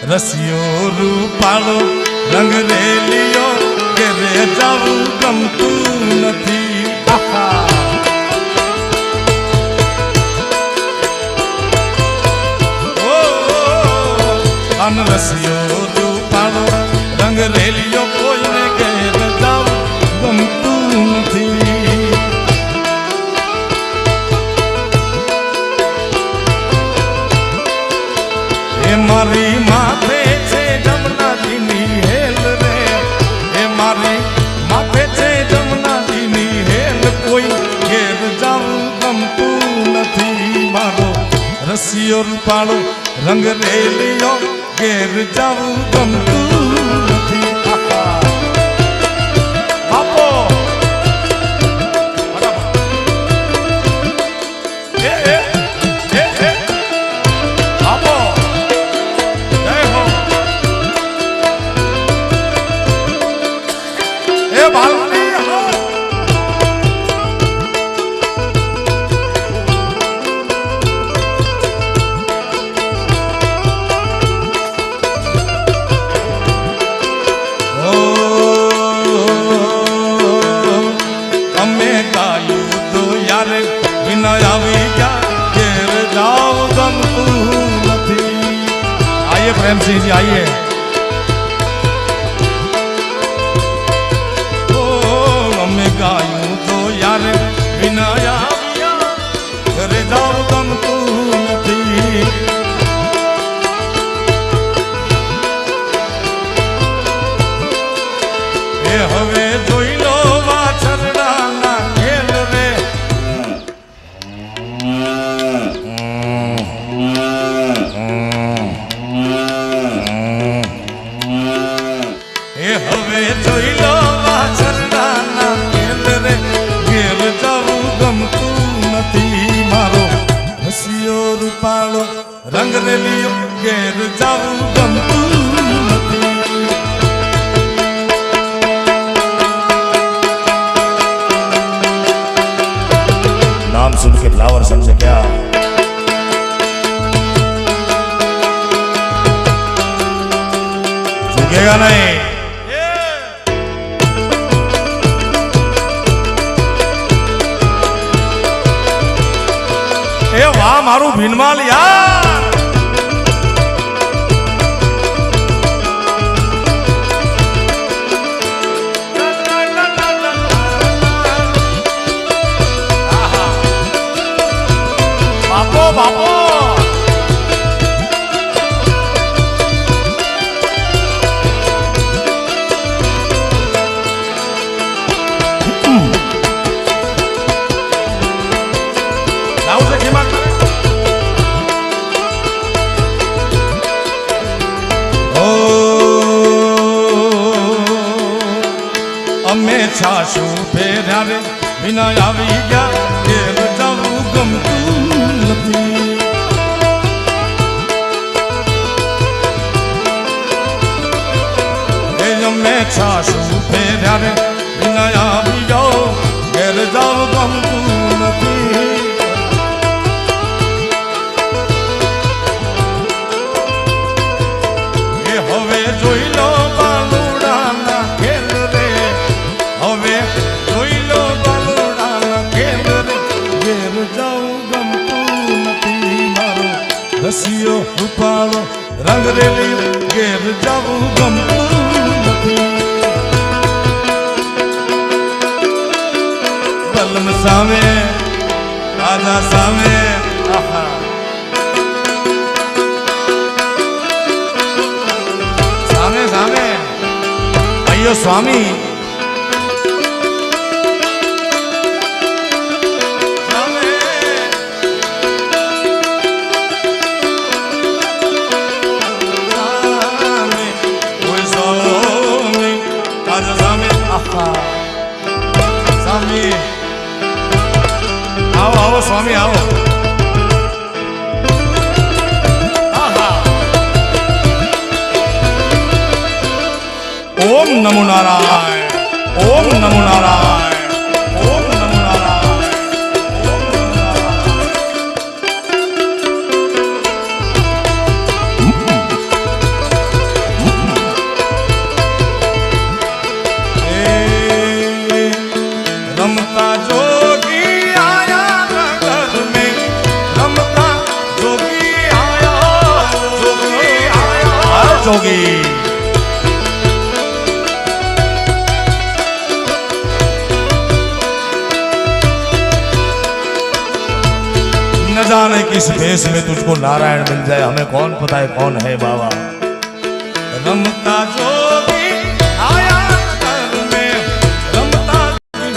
રસિયો રૂપાળો રંગ રેલિયો ઘેરે જાવું ગમતું નથી. અન રસિયો રૂપાળો રંગ રેલિયો કોઈને ઘેર જાવું ગમતું નથી. એ મારી માથે છે જમનાજીની હેલ રે, એ મારી માથે છે જમનાજીની હેલ, કોઈ ઘેર જાવું ગમતું નથી. મારો રસિયો રૂપાળો રંગ રેલિયો ઘેર જાવું ગમતું નથી. બાપો બાપો જય હો એ બાલની હો. प्रेम सिंह जी आइए. ओ हमें गायूं तो यार बिना आविया घरे जाओ गमતું નથી. એ હવે જોઈ લો વાછરડાના ખેલ રે, એ હવે જોઈ લો વાછરડાના ખેલ રે, ઘેર જવું ગમતું નથી. મારો રસિયો રૂપાળો રંગ રેલિયો ઘેર જવું ગમતું નથી. नाम सुन के फ्लावर समझे क्या? झुकेगा नहीं. ए वाह मारू भीनमाल यार. बापो बापो लाओ से खेमा ओ अमे छाशु फेर्या रे बिना આવી ગયા ઘેર જવું ગમતું નથી. એ અમે છાશુ ફેર્યા રે વિના આવી જાઓ ઘેર જવું ગમતું નથી. એ હવે જોઈ લો બાલુડાના ખેલ રે, હવે જોઈ લો બાલુડાના ખેલ રે, ઘેર જવું ગમતું નથી. મારો રસિયો રૂપાળો રંગ રેલિયો ઘેર જવું ગમતું નથી. બલમ સામે રાજા સામે સામે સામે અయ్యో સ્વામી સ્વામી આવો આવો સ્વામી આવો. ઓમ નમો નારાયણ, ઓમ નમો નારાયણ, ઓમ નમો નારાયણ, ઓમ નમો નારાયણ. जोगी। न जाने किस भेष में तुझको नारायण मिल जाए, हमें कौन पता है कौन है बाबा। रमता जोगी आया नगर में, रमता जोगी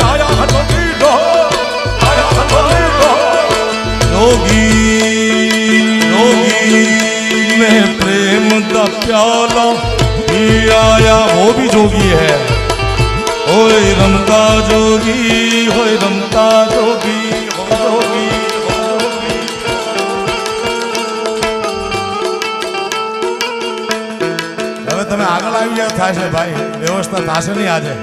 आया जोगी दो, आया जोगी दो। जोगी जोगी में प्रेम का प्याला भी आया, वो भी जोगी है। ओए रमता जोगी, ओए रमता जोगी, ओ जोगी। હવે તમે આગળ આવી જાવ, થશે ભાઈ, વ્યવસ્થા થશે નહીં આજે।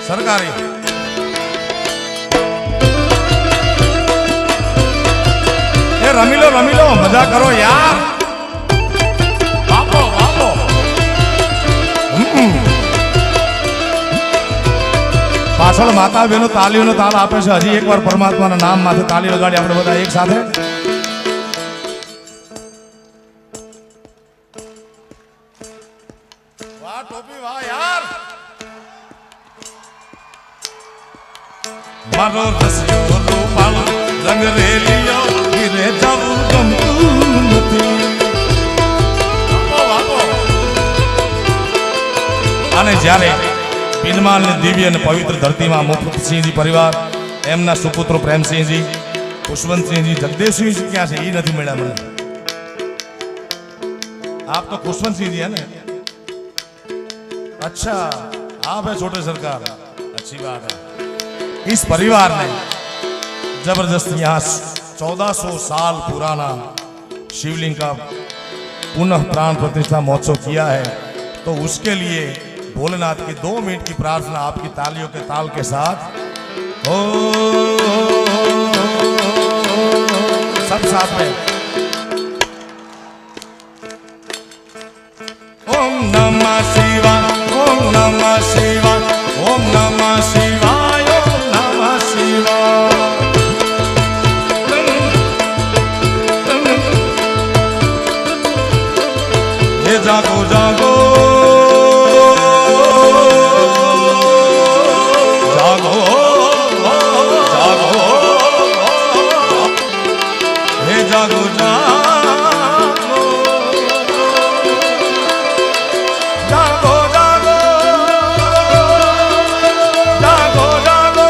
સરકારી એ રમી લો, મજા કરો યાર। બાપો બાપો પાછળ માતા બહેનો તાલીઓનો તાલ આપે છે। હજી એકવાર પરમાત્માના નામ માથે તાલી વગાડી આપણે બધા એક સાથે। વાહ ટોપી, વાહ યાર। મારો રસિયો રૂપાળો રંગ રેલિયો ઘીરે જવું ગમતું નથી। અને જ્યારે પિનમાલ ને દિવ્ય અને પવિત્ર ધરતીમાં મુકુટસિંહજી પરિવાર, એમના સુપુત્રો પ્રેમસિંહજી, ખુશવંતસિંહજી, જગદેવસિંહજી ક્યાં છે એ નથી મળ્યા મને। આપ તો ખુશવંતસિંહજી है ना? अच्छा आप है छोटे सरकार, अच्छी बात है। इस परिवार ने जबरदस्त यहाँ 1400 साल पुराना शिवलिंग का पुनः प्राण प्रतिष्ठा महोत्सव किया है। तो उसके लिए भोलेनाथ की 2 मिनट की प्रार्थना आपकी तालियों के ताल के साथ। ओ सब साथ में ओम नमः शिवाय, ओम नमः शिवाय, ओम नमः शिवाय, ओम नमः शिवाय। ये जागो जागो जागो जागो, हे जागो जागो जागो जागो जागो जागो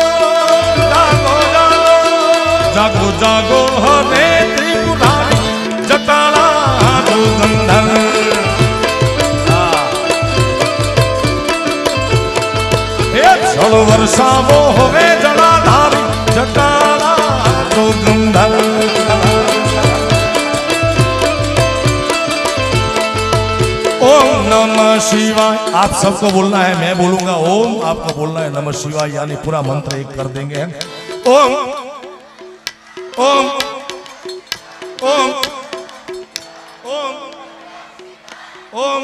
जागो जागो जागो हरे त्रिपुरारी जटाला जोगंधर। जल वर्षावो होवे जलाधारी जटाला जोगंधर। ओम नमः शिवाय। आप सबको बोलना है, मैं बोलूंगा ओम, आपको बोलना है नमः शिवाय, यानी पूरा मंत्र एक कर देंगे। ओम ओम ओम ओम ओम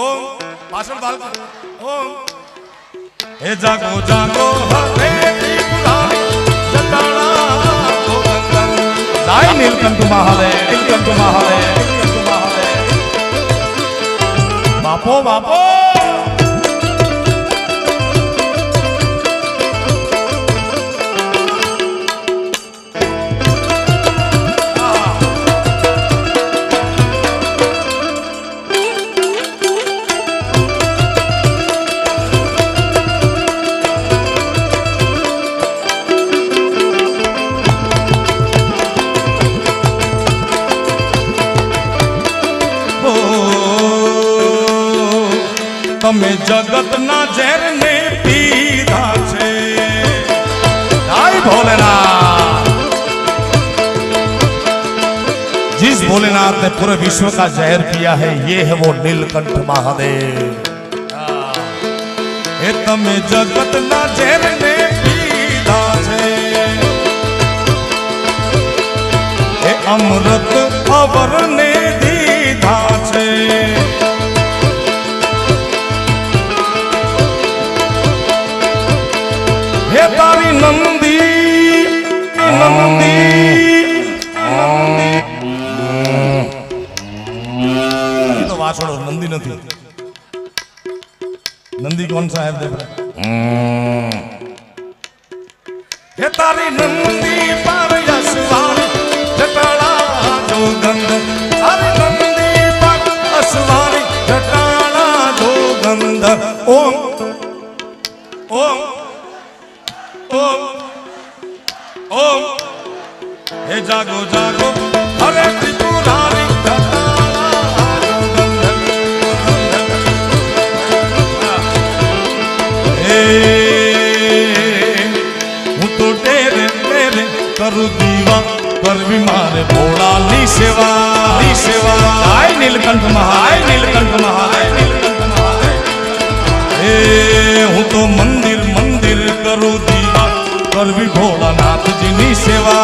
ओम भाषण बाल ओम। हे जागो जागो हरे त्रिपुरारी जटाला जोगंधर। जय नीलकंठ महादेव, नीलकंठ महादेव, नीलकंठ महादेव। बापो बापो તમે જગતના ઝેરને પીધા છે। જય भोलेनाथ। जिस भोलेनाथ ने पूरे विश्व का जहर पिया है, ये है वो नीलकंठ महादेव। એ તમે જગતના ઝેરને પીધા છે, એ અમૃત અવરને દીધા છે। हे तारी नंदी नंदी हे जागो जागो हरे त्रिपुरारी હું તો ટેરે ટેરે કરું દીવા કરવી મારે ભોળાની સેવા હાય નીલકંઠ મહારાજ એ હું તો મંદિર મંદિર કરું દીવા કરવી ભોળાનાથજીની સેવા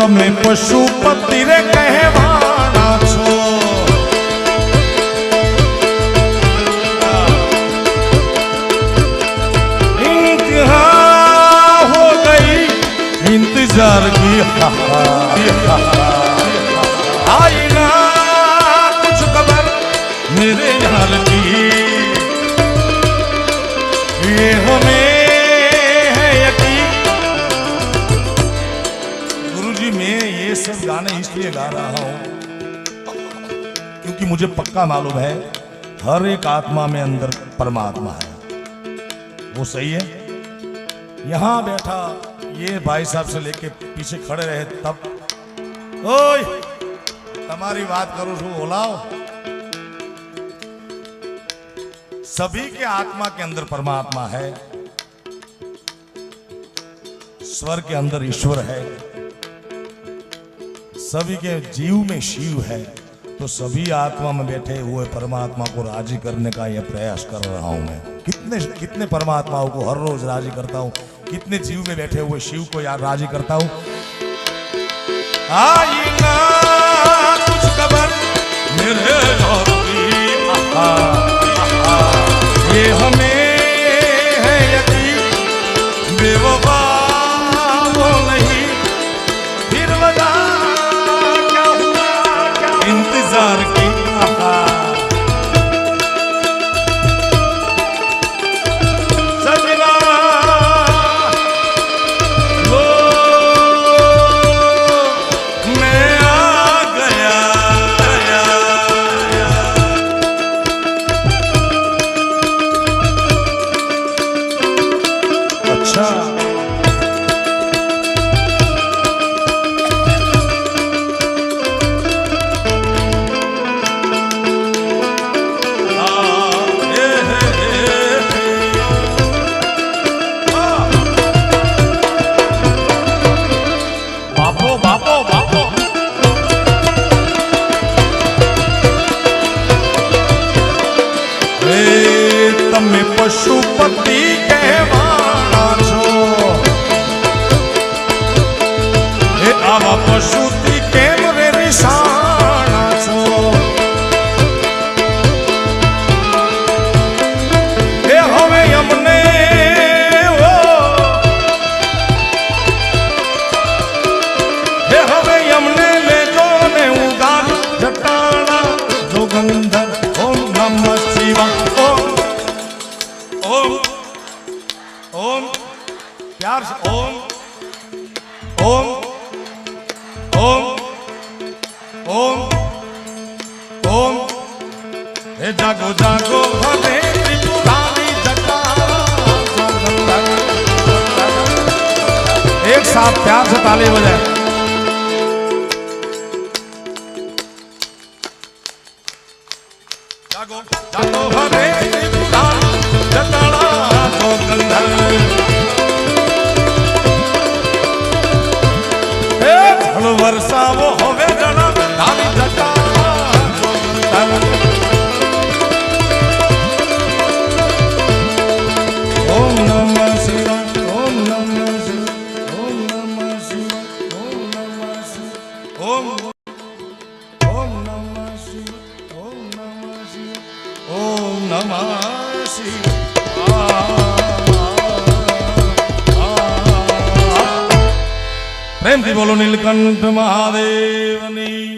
તમે પશુપતિ રે કહેવાના છો इंतहा हो गई इंतजार की आई ना कुछ खबर मेरे यार की ये हमें मैं ये सब गाने इसलिए गा रहा हूं क्योंकि मुझे पक्का मालूम है हर एक आत्मा में अंदर परमात्मा है। वो सही है। यहां बैठा ये भाई साहब से लेके पीछे खड़े रहे तब ओए तुम्हारी बात करूं छू बोलाओ सभी के आत्मा के अंदर परमात्मा है। स्वर के अंदर ईश्वर है। सभी के जीव में शिव है। तो सभी आत्मा में बैठे हुए परमात्मा को राजी करने का यह प्रयास कर रहा हूं मैं। कितने परमात्माओं को हर रोज राजी करता हूं। कितने जीव में बैठे हुए शिव को यार राजी करता हूं। आई ना कुछ खबर मेरे ये हमें है यकीन बेवफा वो नहीं फिर बता इंतजार की सजना लो मैं आ गया अच्छा તમે પશુપતિ કહેવાના છો એ આવા પશુથી કેમ રે નિશાના છો એ હવે અમને એ હવે અમને લેજો ને ઉગાર જટાણા જોગંધર ઓમ નમઃ શિવાય ओम ओम प्यार से ओम ओम ओम ओम ओम हे जागो जागो हरे त्रिपुरारी जटा एक साथ प्यार से ताली बजाए जागो जागो हरे त्रिपुरारी जटाड़ा तो गंधर ए झल वर्षा वो होवे जना धामी जटाड़ा तो गंधर ओम नमः शिवाय ओम नमः शिवाय ओम नमः शिवाय ओम नमः शिवाय ओम नमः शिवाय ओम नमः शिवाय ઓમ નમઃ શિવાય. પ્રેમથી બોલો નીલકંઠ મહાદેવની.